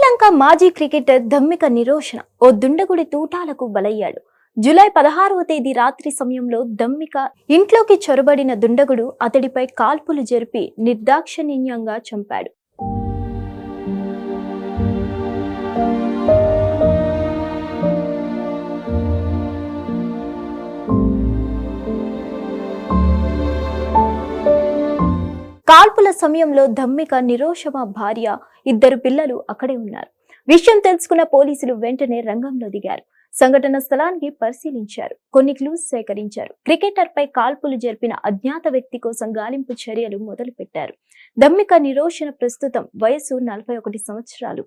శ్రీలంక మాజీ క్రికెటర్ ధమ్మిక నిరోషణ ఓ దుండగుడి తూటాలకు బలయ్యాడు. జూలై 16వ తేదీ రాత్రి సమయంలో ధమ్మిక ఇంట్లోకి చొరబడిన దుండగుడు అతడిపై కాల్పులు జరిపి నిర్దాక్షిణ్యంగా చంపాడు. కాల్పుల సమయంలో ధమ్మిక నిరోషమ భార్య, ఇద్దరు పిల్లలు అక్కడే ఉన్నారు. విషయం తెలుసుకున్న పోలీసులు వెంటనే రంగంలో దిగారు. సంఘటన స్థలాన్ని పరిశీలించారు. కొన్ని క్లూస్ సేకరించారు. క్రికెటర్ పై కాల్పులు జరిపిన అజ్ఞాత వ్యక్తి కోసం గాలింపు చర్యలు మొదలుపెట్టారు. ధమ్మిక నిరోషణ ప్రస్తుతం వయసు 41 సంవత్సరాలు.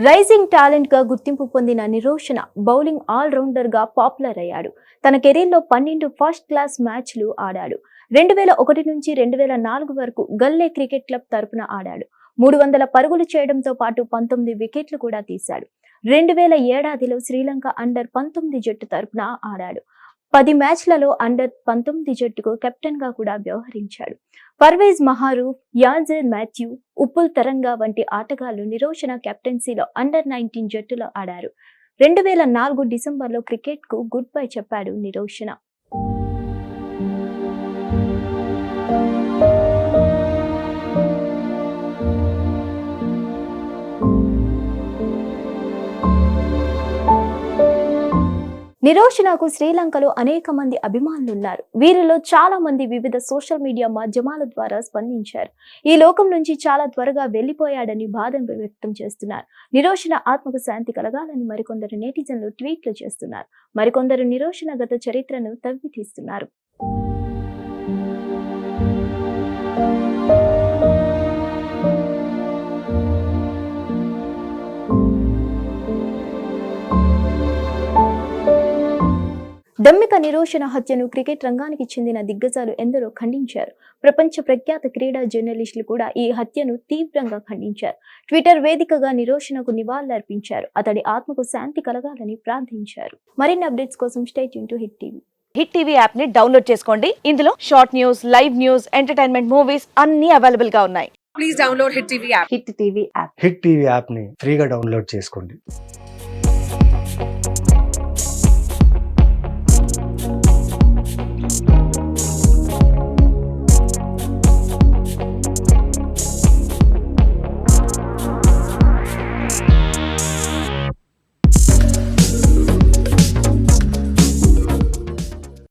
రైజింగ్ టాలెంట్ గా గుర్తింపు పొందిన నిరోషణ బౌలింగ్ ఆల్ రౌండర్ గా పాపులర్ అయ్యాడు. తన కెరీర్ లో 12 ఫస్ట్ క్లాస్ మ్యాచ్లు ఆడాడు. 2001 నుంచి 2004 వరకు గల్లే క్రికెట్ క్లబ్ తరపున ఆడాడు. 300 పరుగులు చేయడంతో పాటు 19 వికెట్లు కూడా తీశాడు. 2007లో శ్రీలంక అండర్-19 జట్టు తరపున ఆడాడు. 10 మ్యాచ్లలో అండర్-19 జట్టుకు కెప్టెన్ గా కూడా వ్యవహరించాడు. పర్వేజ్ మహారూఫ్, యాజర్ మాథ్యూ, ఉపుల్ తరంగా వంటి ఆటగాళ్లు నిరోషణ కెప్టెన్సీలో అండర్-19 జట్టులో ఆడారు. 2004 డిసెంబర్లో క్రికెట్ కు గుడ్ బై చెప్పాడు నిరోషణ. నిరోషణకు శ్రీలంకలో అనేక మంది అభిమానులున్నారు. వీరిలో చాలా మంది వివిధ సోషల్ మీడియా మాధ్యమాల ద్వారా స్పందించారు. ఈ లోకం నుంచి చాలా త్వరగా వెళ్లిపోయాడని బాధను వ్యక్తం చేస్తున్నారు. నిరోషణ ఆత్మకు శాంతి కలగాలని మరికొందరు నెటిజన్లు ట్వీట్లు చేస్తున్నారు. మరికొందరు నిరోషణ గత చరిత్రను తవ్వి తీస్తున్నారు. ధమ్మిక నిరోషణ హత్యను క్రికెట్ రంగానికి చెందిన దిగ్గజాలు ఎందరో ఖండించారు. ప్రపంచ ప్రఖ్యాత క్రీడా జర్నలిస్టులు కూడా ఈ హత్యను తీవ్రంగా ఖండించారు. ట్విట్టర్ వేదికగా నిరోషణకు నివాళులర్పించారు. అతడి ఆత్మకు శాంతి కలగాలని ప్రార్థించారు. మరిన్ని అప్డేట్స్ కోసం stay tune to hit TV. Hit TV app ని డౌన్లోడ్ చేసుకోండి. ఇందులో short news, live news, entertainment movies అన్ని అవైలబుల్ గా ఉన్నాయి. Please download hit TV app. Hit TV app ని ఫ్రీగా డౌన్లోడ్ చేసుకోండి.